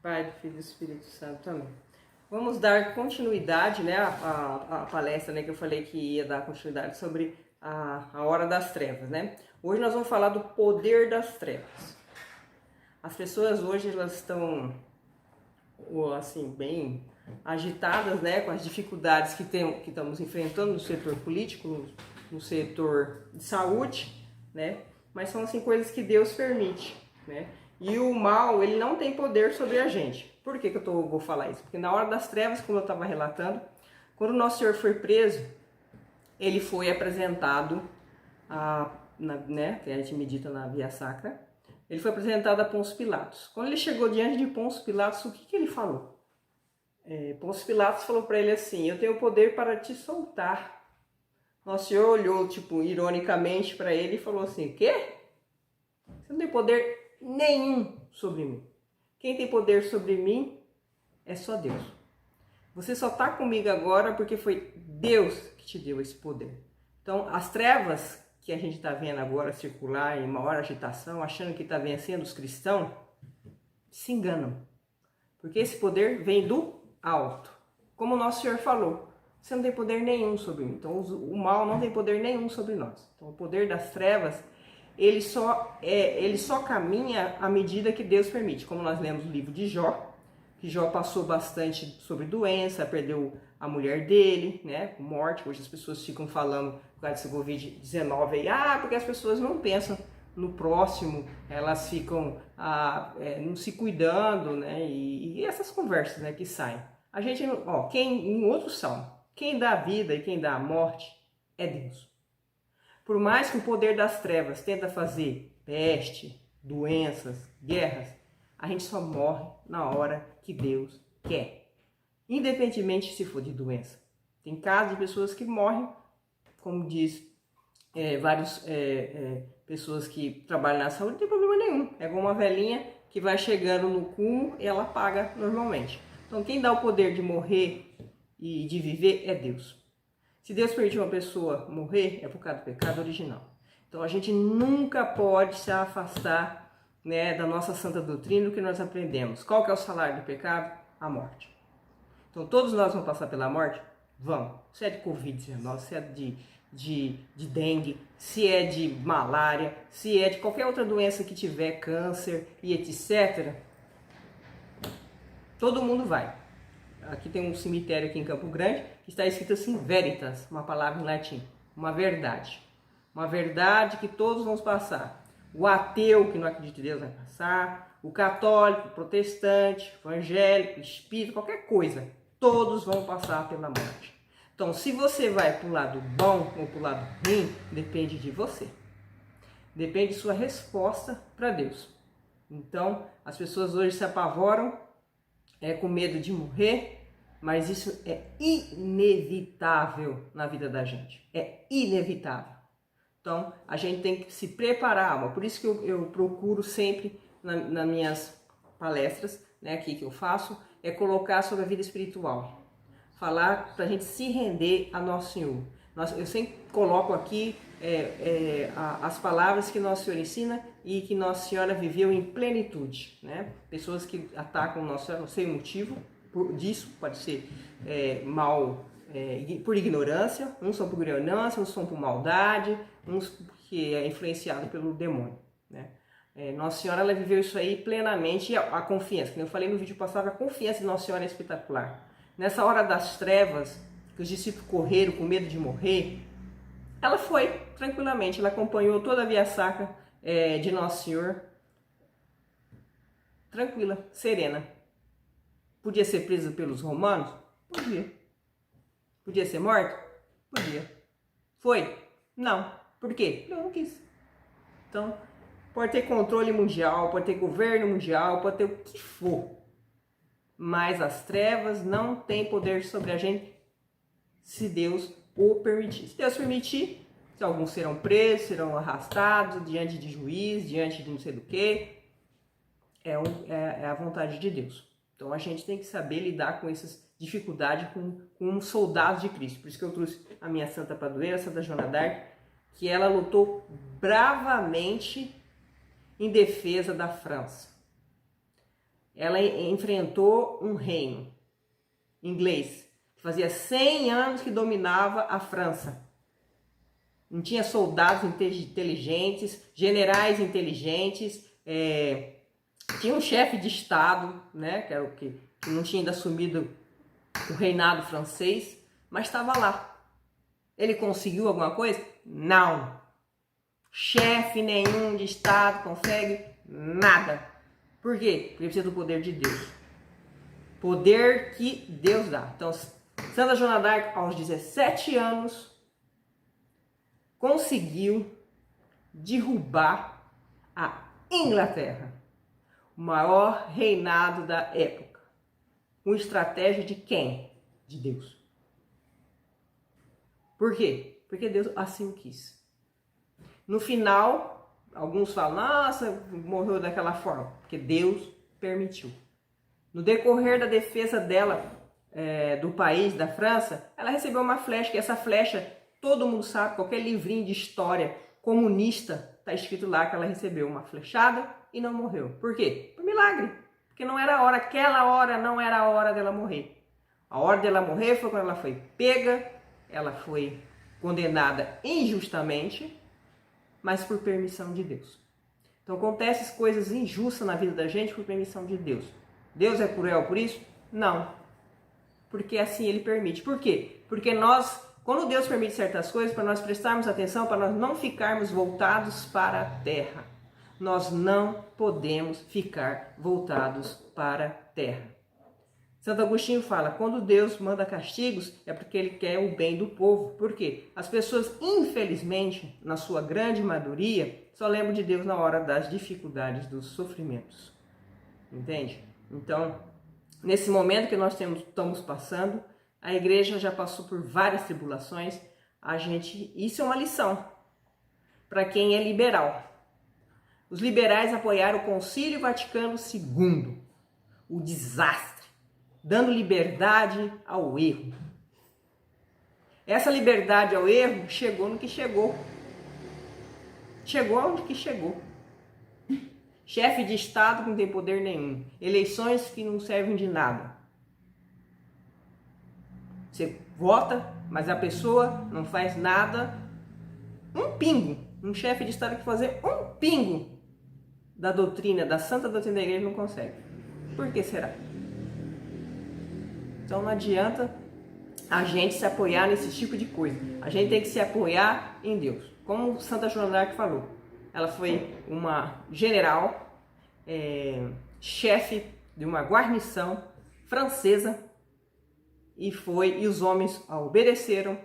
Pai, do Filho e do Espírito Santo também. Vamos dar continuidade, né, à palestra, né, que eu falei que ia dar continuidade sobre a hora das trevas, né? Hoje nós vamos falar do poder das trevas. As pessoas hoje elas estão assim bem agitadas, né, com as dificuldades que estamos enfrentando no setor político, no setor de saúde, né? Mas são assim coisas que Deus permite, né? E o mal, ele não tem poder sobre a gente. Por que vou falar isso? Porque na hora das trevas, como eu estava relatando, quando o nosso Senhor foi preso, ele foi apresentado né, que a gente medita na Via Sacra, ele foi apresentado a Pôncio Pilatos. Quando ele chegou diante de Pôncio Pilatos, o que ele falou? Pôncio Pilatos falou para ele assim: eu tenho poder para te soltar. Nosso Senhor olhou, tipo, ironicamente para ele e falou assim: o quê? Você não tem poder nenhum sobre mim. Quem tem poder sobre mim é só Deus. Você só está comigo agora porque foi Deus que te deu esse poder. Então, as trevas que a gente está vendo agora circular em maior agitação, achando que está vencendo os cristãos, se enganam. Porque esse poder vem do alto. Como o nosso Senhor falou, você não tem poder nenhum sobre mim. Então, o mal não tem poder nenhum sobre nós. Então, o poder das trevas, ele só caminha à medida que Deus permite. Como nós lemos no livro de Jó, que Jó passou bastante sobre doença, perdeu a mulher dele, né, com morte. Hoje as pessoas ficam falando por causa desse Covid-19 aí, porque as pessoas não pensam no próximo, elas ficam não se cuidando, né, e essas conversas, né, que saem. A gente, em outro salmo, quem dá a vida e quem dá a morte é Deus. Por mais que o poder das trevas tenta fazer peste, doenças, guerras, a gente só morre na hora que Deus quer. Independentemente se for de doença. Tem casos de pessoas que morrem, como diz várias pessoas que trabalham na saúde, não tem problema nenhum. É como uma velhinha que vai chegando no cúmulo e ela paga normalmente. Então quem dá o poder de morrer e de viver é Deus. Se Deus permitir uma pessoa morrer, é por causa do pecado original. Então a gente nunca pode se afastar, né, da nossa santa doutrina, do que nós aprendemos. Qual que é o salário do pecado? A morte. Então todos nós vamos passar pela morte? Vamos. Se é de Covid-19, se é de dengue, se é de malária, se é de qualquer outra doença que tiver, câncer e etc. Todo mundo vai. Aqui tem um cemitério aqui em Campo Grande que está escrito assim, veritas, uma palavra em latim, uma verdade. Uma verdade que todos vamos passar. O ateu que não acredita em Deus vai passar, o católico, o protestante, o evangélico, o espírita, qualquer coisa, todos vão passar pela morte. Então, se você vai para o lado bom ou para o lado ruim, depende de você. Depende de sua resposta para Deus. Então, as pessoas hoje se apavoram com medo de morrer, mas isso é inevitável na vida da gente. É inevitável. Então, a gente tem que se preparar, alma. Por isso que eu procuro sempre, nas minhas palestras, né, aqui que eu faço, colocar sobre a vida espiritual. Falar para a gente se render a Nosso Senhor. Eu sempre coloco aqui as palavras que Nosso Senhor ensina e que Nossa Senhora viveu em plenitude, né? Pessoas que atacam Nossa Senhora, não sei o motivo disso, pode ser por ignorância, uns são por ignorância, uns são por maldade, uns porque é influenciado pelo demônio, né? Nossa Senhora, ela viveu isso aí plenamente, e a confiança, como eu falei no vídeo passado, a confiança em Nossa Senhora é espetacular. Nessa hora das trevas, que os discípulos correram com medo de morrer, ela foi tranquilamente, ela acompanhou toda a Via Sacra de Nosso Senhor, tranquila, serena. Podia ser presa pelos romanos? Podia. Podia ser morta? Podia. Foi? Não. Por quê? Eu não quis. Então, pode ter controle mundial, pode ter governo mundial, pode ter o que for. Mas as trevas não têm poder sobre a gente se Deus o permitir. Se Deus permitir, alguns serão presos, serão arrastados diante de juiz, diante de não sei do que. É a vontade de Deus. Então a gente tem que saber lidar com essas dificuldades com soldados de Cristo. Por isso que eu trouxe a minha santa padroeira, Santa Joana d'Arc, que ela lutou bravamente em defesa da França. ela enfrentou um reino inglês, que fazia 100 anos que dominava a França. Não tinha soldados inteligentes, generais inteligentes, tinha um chefe de Estado, né, que era o que não tinha ainda assumido o reinado francês, mas estava lá. Ele conseguiu alguma coisa? Não. Chefe nenhum de Estado consegue nada. Por quê? Porque precisa do poder de Deus. Poder que Deus dá. Então, Santa Joana d'Arc, aos 17 anos, conseguiu derrubar a Inglaterra, o maior reinado da época. Com estratégia de quem? De Deus. Por quê? Porque Deus assim o quis. No final, alguns falam, nossa, morreu daquela forma. Porque Deus permitiu. No decorrer da defesa dela, do país, da França, ela recebeu uma flecha, que essa flecha, todo mundo sabe, qualquer livrinho de história comunista, está escrito lá que ela recebeu uma flechada e não morreu. Por quê? Por milagre. Porque não era a hora, aquela hora não era a hora dela morrer. A hora dela morrer foi quando ela foi pega, ela foi condenada injustamente, mas por permissão de Deus. Então acontecem coisas injustas na vida da gente por permissão de Deus. Deus é cruel por isso? Não. Porque assim Ele permite. Por quê? Porque quando Deus permite certas coisas, para nós prestarmos atenção, para nós não ficarmos voltados para a terra. Nós não podemos ficar voltados para a terra. Santo Agostinho fala, quando Deus manda castigos, é porque Ele quer o bem do povo. Por quê? As pessoas, infelizmente, na sua grande maioria, só lembram de Deus na hora das dificuldades, dos sofrimentos. Entende? Então, nesse momento que nós estamos passando, a igreja já passou por várias tribulações. Isso é uma lição para quem é liberal. Os liberais apoiaram o Concílio Vaticano II, o desastre, dando liberdade ao erro. Essa liberdade ao erro chegou no que chegou. Chegou onde que chegou. Chefe de Estado que não tem poder nenhum. Eleições que não servem de nada. Você vota, mas a pessoa não faz nada. Um pingo. Um chefe de Estado que fazer um pingo da doutrina, da santa doutrina da igreja não consegue. Por que será? Então não adianta a gente se apoiar nesse tipo de coisa. A gente tem que se apoiar em Deus. Como Santa Joana d'Arc falou, ela foi uma general, chefe de uma guarnição francesa e os homens a obedeceram,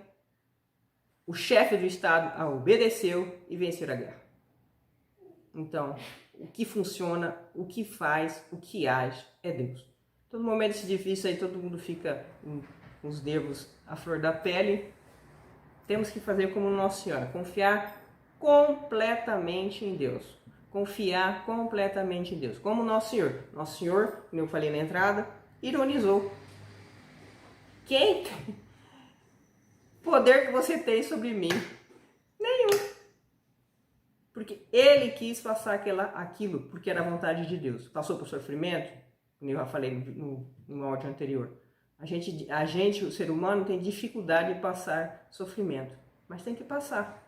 o chefe do Estado a obedeceu e venceram a guerra. Então, o que funciona, o que faz, o que age é Deus. Todo momento difícil aí, todo mundo fica com os nervos à flor da pele. Temos que fazer como Nossa Senhora, confiar completamente em Deus. Confiar completamente em Deus. Como Nosso Senhor. Nosso Senhor, como eu falei na entrada, ironizou. Quem tem poder que você tem sobre mim? Nenhum. Porque Ele quis passar aquilo, porque era a vontade de Deus. Passou por sofrimento, como eu já falei no áudio anterior. A gente, o ser humano, tem dificuldade de passar sofrimento. Mas tem que passar.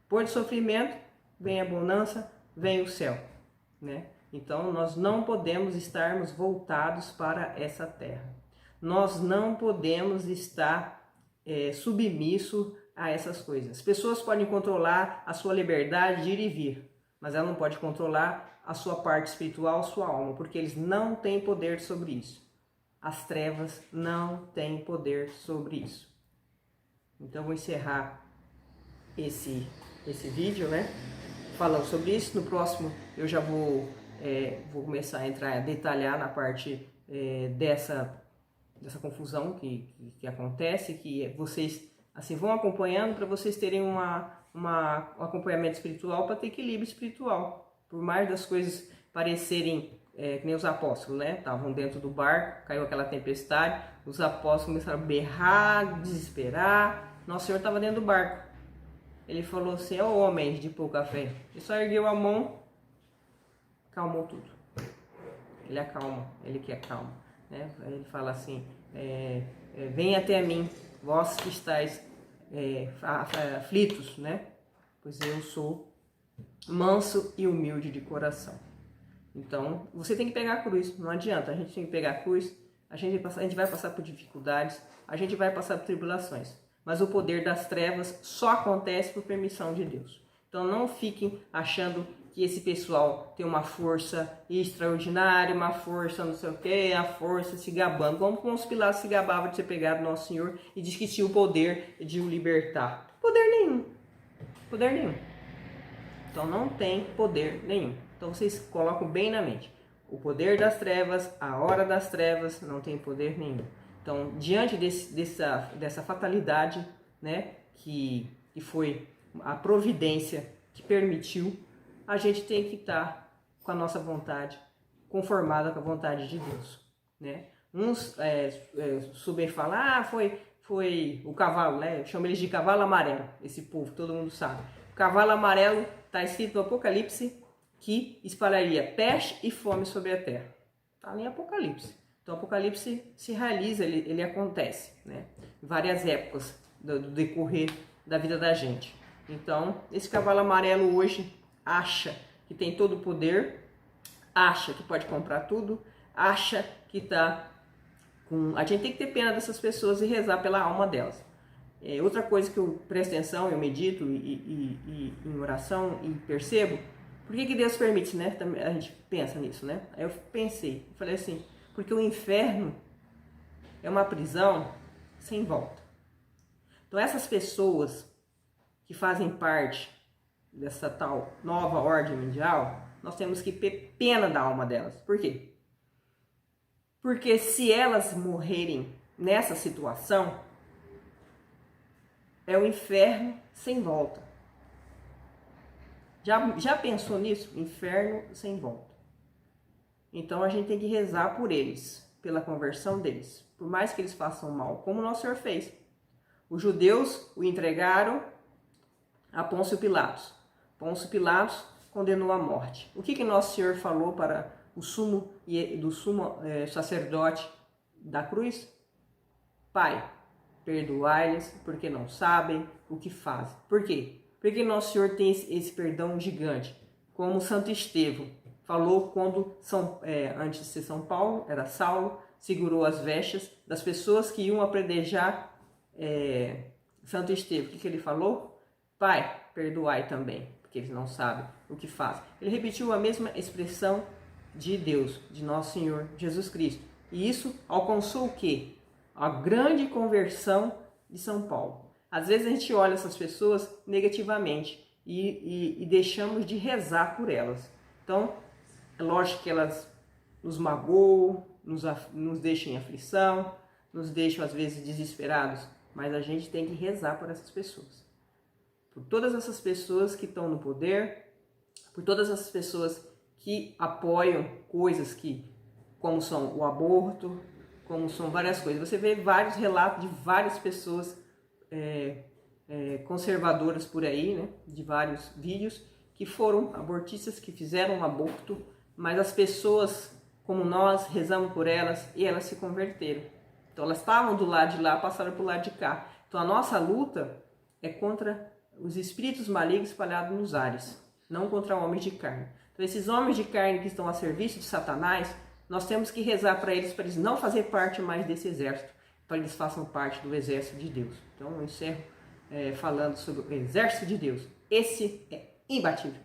Por sofrimento, vem a bonança, vem o céu. Né? Então, nós não podemos estarmos voltados para essa terra. Nós não podemos estar submissos a essas coisas. As pessoas podem controlar a sua liberdade de ir e vir, mas ela não pode controlar a sua parte espiritual, a sua alma, porque eles não têm poder sobre isso. As trevas não têm poder sobre isso. Então, vou encerrar esse vídeo, né? Falando sobre isso. No próximo, eu já vou começar a detalhar na parte dessa confusão que acontece, que vocês assim vão acompanhando para vocês terem um acompanhamento espiritual, para ter equilíbrio espiritual. Por mais das coisas parecerem que nem os apóstolos, né? Estavam dentro do barco, caiu aquela tempestade, os apóstolos começaram a berrar, desesperar. Nosso Senhor estava dentro do barco. Ele falou assim, ó homens de pouca fé. Ele só ergueu a mão, calmou tudo. ele acalma, ele que acalma, né? Ele fala assim, vem até mim, vós que estáis aflitos, né? Pois eu sou manso e humilde de coração. Então, você tem que pegar a cruz, não adianta, a gente tem que pegar a cruz, a gente vai passar por dificuldades, a gente vai passar por tribulações, mas o poder das trevas só acontece por permissão de Deus. Então, não fiquem achando que esse pessoal tem uma força extraordinária, uma força não sei o que, a força se gabando, como os Pilatos se gabavam de ter pegado Nosso Senhor e diz que tinha o poder de o libertar. Poder nenhum, poder nenhum. Então, não tem poder nenhum. Então vocês colocam bem na mente. O poder das trevas, a hora das trevas, não tem poder nenhum. Então, diante dessa fatalidade, né, que foi a providência que permitiu, a gente tem que estar com a nossa vontade, conformada com a vontade de Deus. Né? Uns subem e falam, foi o cavalo, né? Eu chamo eles de cavalo amarelo, esse povo, todo mundo sabe. O cavalo amarelo está escrito no Apocalipse, que espalharia peste e fome sobre a terra. Está em Apocalipse. Então, o Apocalipse se realiza, ele acontece, né? Em várias épocas do decorrer da vida da gente. Então, esse cavalo amarelo hoje acha que tem todo o poder, acha que pode comprar tudo, acha que está com... A gente tem que ter pena dessas pessoas e rezar pela alma delas. Outra coisa que eu presto atenção, eu medito e em oração e percebo, por que Deus permite, né? A gente pensa nisso, né? Aí eu falei assim, porque o inferno é uma prisão sem volta. Então essas pessoas que fazem parte dessa tal nova ordem mundial, nós temos que ter pena da alma delas. Por quê? Porque se elas morrerem nessa situação, é o inferno sem volta. Já pensou nisso? Inferno sem volta. Então a gente tem que rezar por eles, pela conversão deles, por mais que eles façam mal, como o nosso Senhor fez. Os judeus o entregaram a Pôncio Pilatos. Pôncio Pilatos condenou à morte. O que Nosso Senhor falou para o sumo sacerdote da cruz? Pai, perdoai-lhes, porque não sabem o que fazem. Por quê? Porque Nosso Senhor tem esse perdão gigante. Como Santo Estevão falou quando, antes de ser São Paulo, era Saulo, segurou as vestes das pessoas que iam apredejar Santo Estevão. O que ele falou? Pai, perdoai também, porque eles não sabem o que fazem. Ele repetiu a mesma expressão de Deus, de Nosso Senhor Jesus Cristo. E isso alcançou o quê? A grande conversão de São Paulo. Às vezes a gente olha essas pessoas negativamente e deixamos de rezar por elas. Então, é lógico que elas nos magoam, nos deixam em aflição, nos deixam às vezes desesperados, mas a gente tem que rezar por essas pessoas. Por todas essas pessoas que estão no poder, por todas essas pessoas que apoiam coisas como são o aborto, como são várias coisas. Você vê vários relatos de várias pessoas conservadoras por aí, né? De vários vídeos, que foram abortistas, que fizeram um aborto, mas as pessoas, como nós, rezamos por elas e elas se converteram. Então elas estavam do lado de lá, passaram para o lado de cá. Então a nossa luta é contra os espíritos malignos espalhados nos ares, não contra homens de carne. Então esses homens de carne que estão a serviço de Satanás, nós temos que rezar para eles não fazer parte mais desse exército, para eles façam parte do exército de Deus. Então eu encerro falando sobre o exército de Deus. Esse é imbatível.